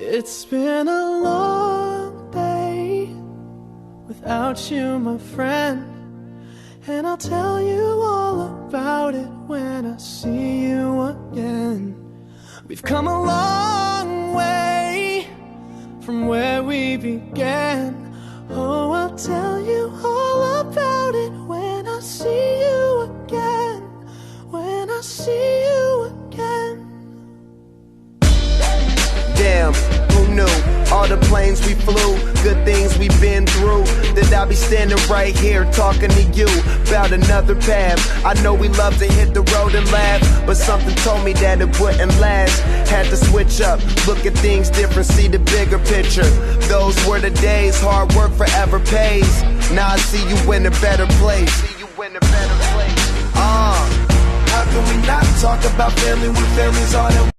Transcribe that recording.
It's been a long day without you, my friend, and I'll tell you all about it when I see you again. We've come a long way from where we began. Oh, I'll tell you all about it when I see you again. When I see you again. Damn, who knew? All the planes we flew, good things we've been through, that I'll be standing right here talking to you about another path. I know we love to hit the road and laugh, but something told me that it wouldn't last. Had to switch up, look at things different, see the bigger picture. Those were the days, hard work forever pays. Now I see you in a better place. How can we not talk about family when family's all that